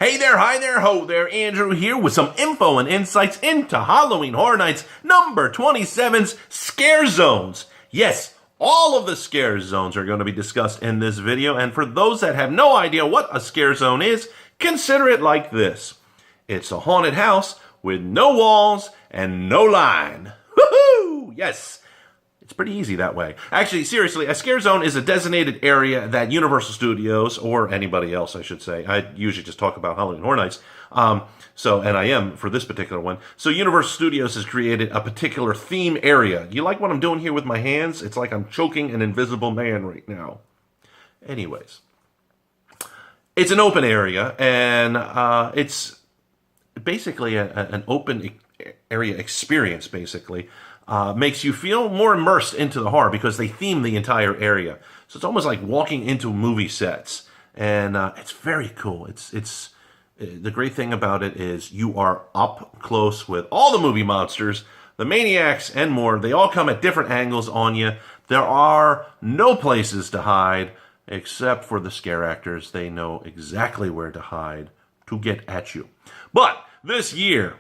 Hey there, hi there, ho there, Andrew here with some info and insights into Halloween Horror Nights number 27's Scare Zones. Yes, all of the scare zones are going to be discussed in this video, and for those that have no idea what a scare zone is, consider it like this. It's a haunted house with no walls and no line. Woohoo! Yes! It's pretty easy that way. Actually, seriously, a scare zone is a designated area that Universal Studios, or anybody else, I should say, I usually just talk about Halloween Horror Nights, and I am for this particular one. So Universal Studios has created a particular theme area. You like what I'm doing here with my hands? It's like I'm choking an invisible man right now. Anyways, it's an open area, and it's basically an open area experience, basically. Makes you feel more immersed into the horror because they theme the entire area. So it's almost like walking into movie sets, and it's very cool. It's the great thing about it is you are up close with all the movie monsters, the maniacs, and more. They all come at different angles on you. There are no places to hide except for the scare actors. They know exactly where to hide to get at you. But this year,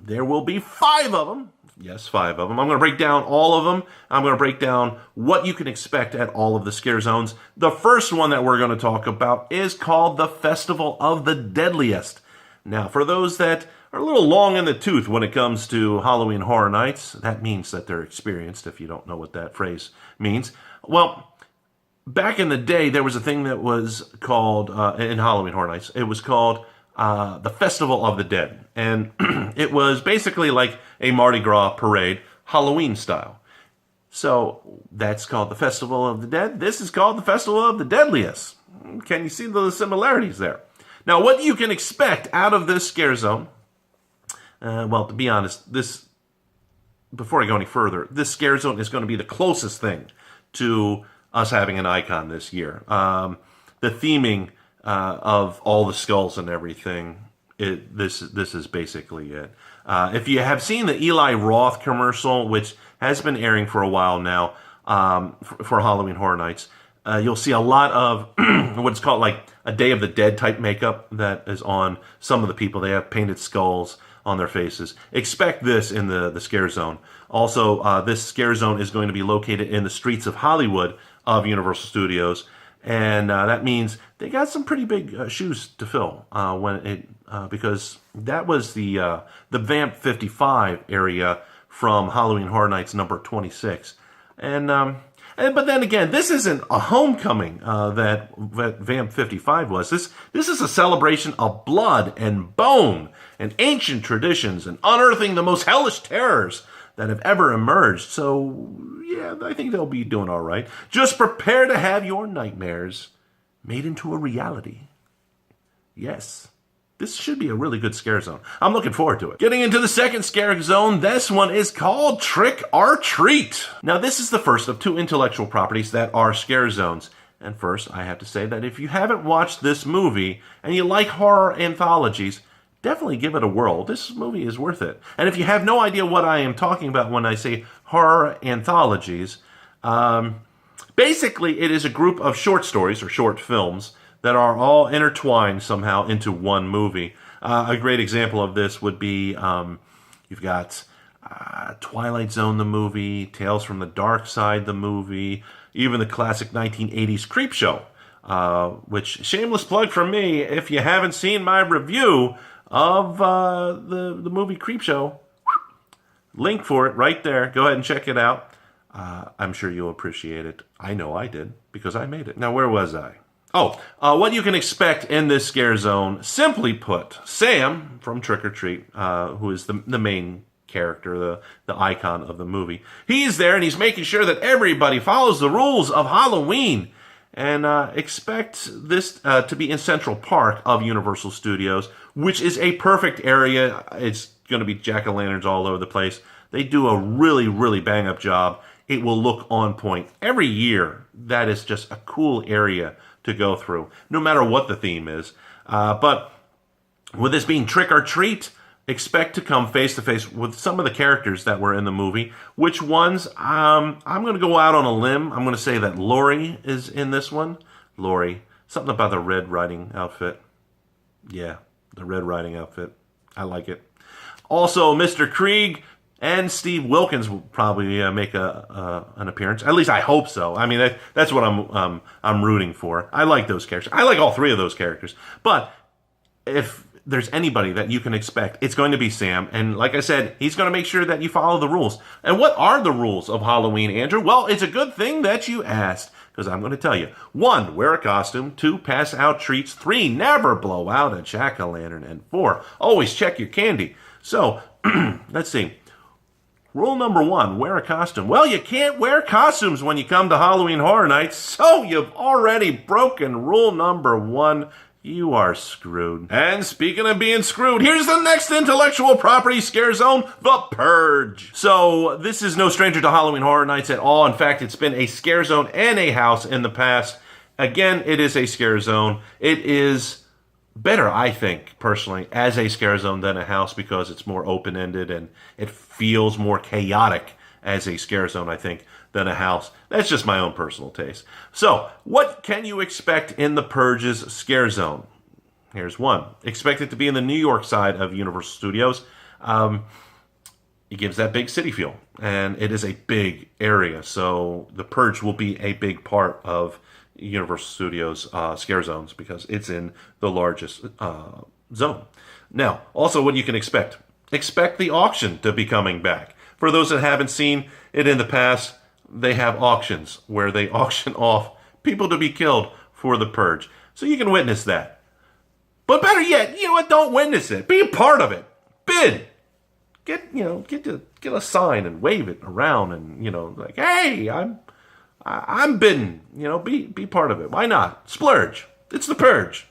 there will be 5 of them. Yes, 5 of them. I'm going to break down all of them. I'm going to break down what you can expect at all of the scare zones. The first one that we're going to talk about is called the Festival of the Deadliest. Now, for those that are a little long in the tooth when it comes to Halloween Horror Nights, that means that they're experienced, if you don't know what that phrase means. Well, back in the day, there was a thing that was called, in Halloween Horror Nights, it was called the Festival of the Dead. And it was basically like a Mardi Gras parade, Halloween style. So that's called the Festival of the Dead. This is called the Festival of the Deadliest. Can you see the similarities there? Now, what you can expect out of this scare zone, well, to be honest, before I go any further, this scare zone is going to be the closest thing to us having an icon this year. The theming of all the skulls and everything, this is basically it. If you have seen the Eli Roth commercial, which has been airing for a while now for Halloween Horror Nights, you'll see a lot of what's called like a Day of the Dead type makeup that is on some of the people. They have painted skulls on their faces. Expect this in the scare zone. Also, this scare zone is going to be located in the streets of Hollywood of Universal Studios. And that means they got some pretty big shoes to fill because that was the Vamp 55 area from Halloween Horror Nights number 26. But then again, this isn't a homecoming that Vamp 55 was. This is a celebration of blood and bone and ancient traditions and unearthing the most hellish terrors that have ever emerged. So, yeah, I think they'll be doing all right. Just prepare to have your nightmares made into a reality. Yes, this should be a really good scare zone. I'm looking forward to it. Getting into the second scare zone, this one is called Trick or Treat. Now, this is the first of 2 intellectual properties that are scare zones. And first, I have to say that if you haven't watched this movie and you like horror anthologies, definitely give it a whirl. This movie is worth it. And if you have no idea what I am talking about when I say horror anthologies, basically it is a group of short stories or short films that are all intertwined somehow into one movie. A great example of this would be you've got Twilight Zone the movie, Tales from the Dark Side the movie, even the classic 1980s Creepshow, which, shameless plug from me, if you haven't seen my review of the movie Creepshow, link for it right there. Go ahead and check it out. I'm sure you'll appreciate it. I know I did, because I made it. Now, where was I? Oh, what you can expect in this scare zone, simply put, Sam from Trick or Treat, who is the main character, the icon of the movie, he's there and he's making sure that everybody follows the rules of Halloween. And expect this to be in Central Park of Universal Studios, which is a perfect area. It's going to be jack-o'-lanterns all over the place. They do a really, really bang-up job. It will look on point. Every year, that is just a cool area to go through, no matter what the theme is. But with this being Trick or Treat, expect to come face-to-face with some of the characters that were in the movie. Which ones? I'm going to go out on a limb. I'm going to say that Lori is in this one. Lori. Something about the Red Riding outfit. Yeah, The Red Riding outfit. I like it. Also, Mr. Krieg and Steve Wilkins will probably make an appearance. At least I hope so. I mean, that's what I'm rooting for. I like those characters. I like all three of those characters. But if there's anybody that you can expect, it's going to be Sam. And like I said, he's going to make sure that you follow the rules. And what are the rules of Halloween, Andrew? Well, it's a good thing that you asked, because I'm going to tell you. 1, wear a costume. 2, pass out treats. 3, never blow out a jack-o'-lantern. And 4, always check your candy. So, let's see. Rule number 1, wear a costume. Well, you can't wear costumes when you come to Halloween Horror Nights, so you've already broken rule number 1. You are screwed. And speaking of being screwed, here's the next intellectual property scare zone, the Purge. So this is no stranger to Halloween Horror Nights at all. In fact, it's been a scare zone and a house in the past. Again, it is a scare zone. It is better, I think, personally, as a scare zone than a house because it's more open-ended and it feels more chaotic as a scare zone, I think, than a house. That's just my own personal taste. So, what can you expect in the Purge's scare zone? Here's one. Expect it to be in the New York side of Universal Studios. It gives that big city feel, and it is a big area, so the Purge will be a big part of Universal Studios scare zones because it's in the largest zone. Now, also what you can expect. Expect the auction to be coming back. For those that haven't seen it in the past, they have auctions where they auction off people to be killed for the Purge. So you can witness that. But better yet, you know what? Don't witness it. Be a part of it. Bid. Get a sign and wave it around and, like, hey, I'm bidding. Be part of it. Why not? Splurge. It's the Purge.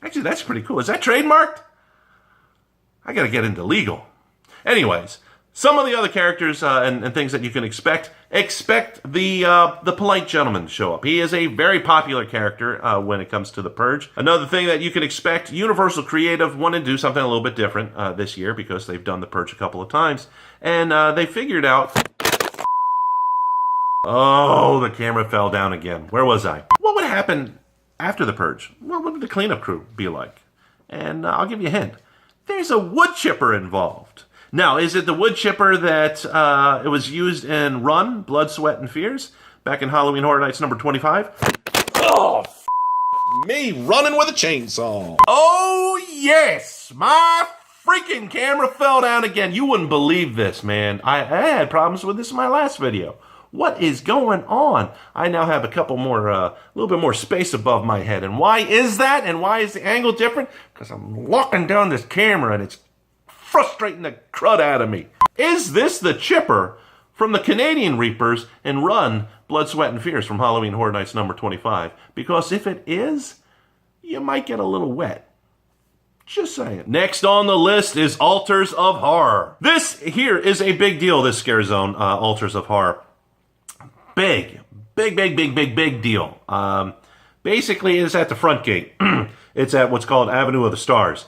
Actually, that's pretty cool. Is that trademarked? I got to get into legal. Anyways, some of the other characters and things that you can expect. Expect the polite gentleman to show up. He is a very popular character when it comes to the Purge. Another thing that you can expect, Universal Creative wanted to do something a little bit different this year because they've done the Purge a couple of times. And they figured out... Oh, the camera fell down again. Where was I? What would happen after the Purge? What would the cleanup crew be like? And I'll give you a hint. There's a wood chipper involved. Now, is it the wood chipper that it was used in Run, Blood, Sweat, and Fears back in Halloween Horror Nights number 25? Oh, me running with a chainsaw. Oh, yes. My freaking camera fell down again. You wouldn't believe this, man. I had problems with this in my last video. What is going on? I now have a couple more, a little bit more space above my head. And why is that? And why is the angle different? Because I'm locking down this camera and it's frustrating the crud out of me. Is this the chipper from the Canadian Reapers and Run, Blood, Sweat, and Fears from Halloween Horror Nights number 25? Because if it is, you might get a little wet. Just saying. Next on the list is Altars of Horror. This here is a big deal, this scare zone, Altars of Horror. Big deal. Basically, it's at the front gate. It's at what's called Avenue of the Stars.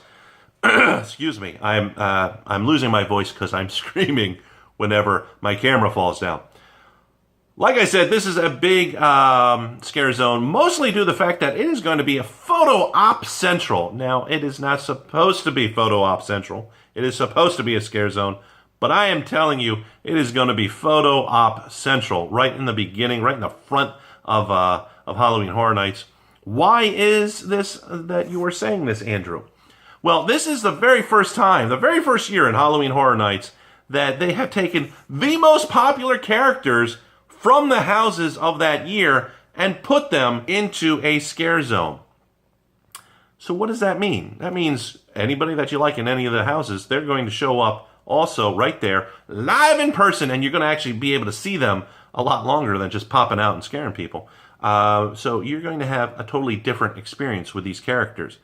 Excuse me. I'm losing my voice because I'm screaming whenever my camera falls down. Like I said, this is a big scare zone, mostly due to the fact that it is going to be a photo op central. Now, it is not supposed to be photo op central. It is supposed to be a scare zone. But I am telling you, it is going to be photo op central, right in the beginning, right in the front of Halloween Horror Nights. Why is this that you were saying this, Andrew? Well, this is the very first time, the very first year in Halloween Horror Nights that they have taken the most popular characters from the houses of that year and put them into a scare zone. So what does that mean? That means anybody that you like in any of the houses, they're going to show up also right there, live in person, and you're going to actually be able to see them a lot longer than just popping out and scaring people. So you're going to have a totally different experience with these characters.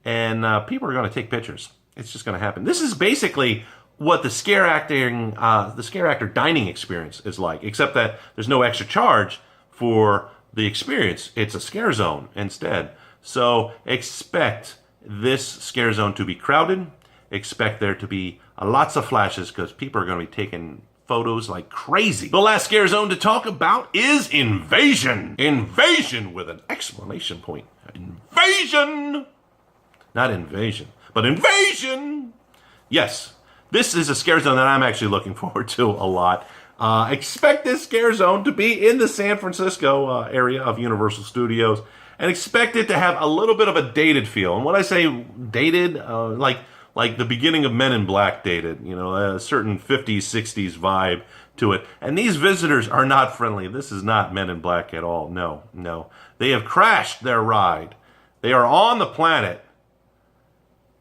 And people are going to take pictures. It's just going to happen. This is basically what the scare actor dining experience is like, except that there's no extra charge for the experience. It's a scare zone instead. So expect this scare zone to be crowded. Expect there to be lots of flashes because people are going to be taking photos like crazy. The last scare zone to talk about is Invasion. Invasion with an exclamation point. Invasion! Not invasion, but invasion! Yes, this is a scare zone that I'm actually looking forward to a lot. Expect this scare zone to be in the San Francisco area of Universal Studios, and expect it to have a little bit of a dated feel. And when I say dated, like the beginning of Men in Black dated, you know, a certain 50s, 60s vibe to it. And these visitors are not friendly. This is not Men in Black at all. No, no. They have crashed their ride. They are on the planet,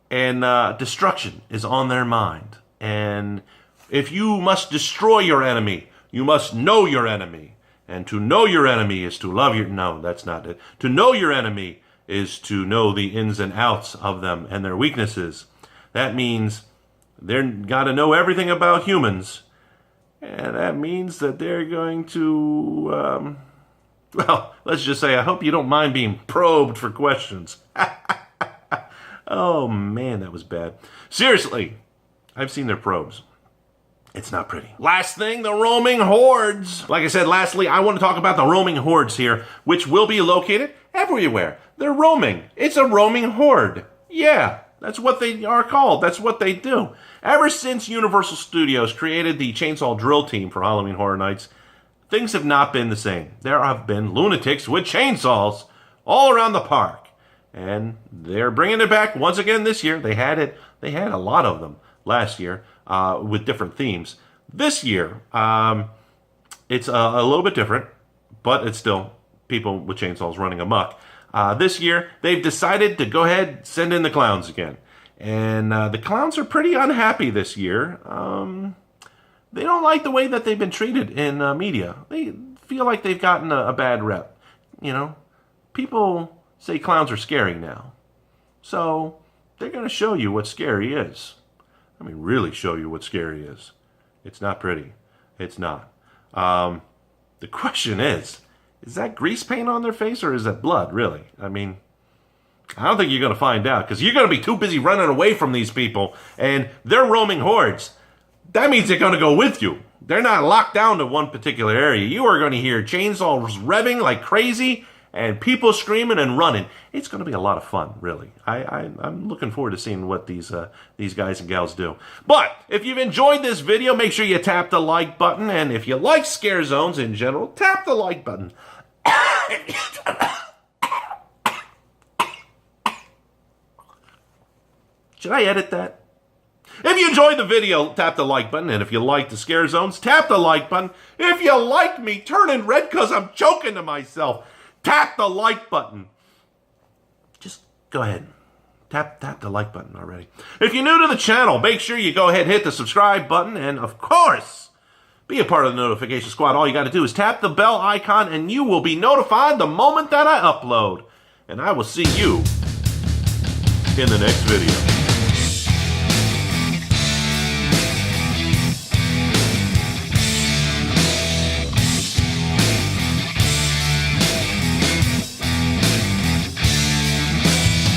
and destruction is on their mind. And if you must destroy your enemy, you must know your enemy. And to know your enemy is to love your... No, that's not it. To know your enemy is to know the ins and outs of them and their weaknesses. That means they've got to know everything about humans. And that means that they're going to... well, let's just say I hope you don't mind being probed for questions. Oh, man, that was bad. Seriously, I've seen their probes. It's not pretty. Last thing, the roaming hordes. Like I said, lastly, I want to talk about the roaming hordes here, which will be located everywhere. They're roaming. It's a roaming horde. Yeah, that's what they are called. That's what they do. Ever since Universal Studios created the Chainsaw Drill Team for Halloween Horror Nights, things have not been the same. There have been lunatics with chainsaws all around the park. And they're bringing it back once again this year. They had a lot of them last year. With different themes. This year, it's a little bit different, but it's still people with chainsaws running amok. This year, they've decided to go ahead and send in the clowns again. And the clowns are pretty unhappy this year. They don't like the way that they've been treated in media. They feel like they've gotten a bad rep. You know, people say clowns are scary now. So they're going to show you what scary is. I mean, really show you what scary is. It's not pretty. It's not. The question is that grease paint on their face or is that blood, really? I mean, I don't think you're going to find out because you're going to be too busy running away from these people and they're roaming hordes. That means they're going to go with you. They're not locked down to one particular area. You are going to hear chainsaws revving like crazy and people screaming and running. It's going to be a lot of fun, really. I'm looking forward to seeing what these guys and gals do. But if you've enjoyed this video, make sure you tap the like button. And if you like scare zones in general, tap the like button. Should I edit that? If you enjoyed the video, tap the like button. And if you like the scare zones, tap the like button. If you like me turning red because I'm choking to myself, tap the like button. Just go ahead. Tap the like button already. If you're new to the channel, make sure you go ahead and hit the subscribe button. And of course, be a part of the notification squad. All you got to do is tap the bell icon and you will be notified the moment that I upload. And I will see you in the next video.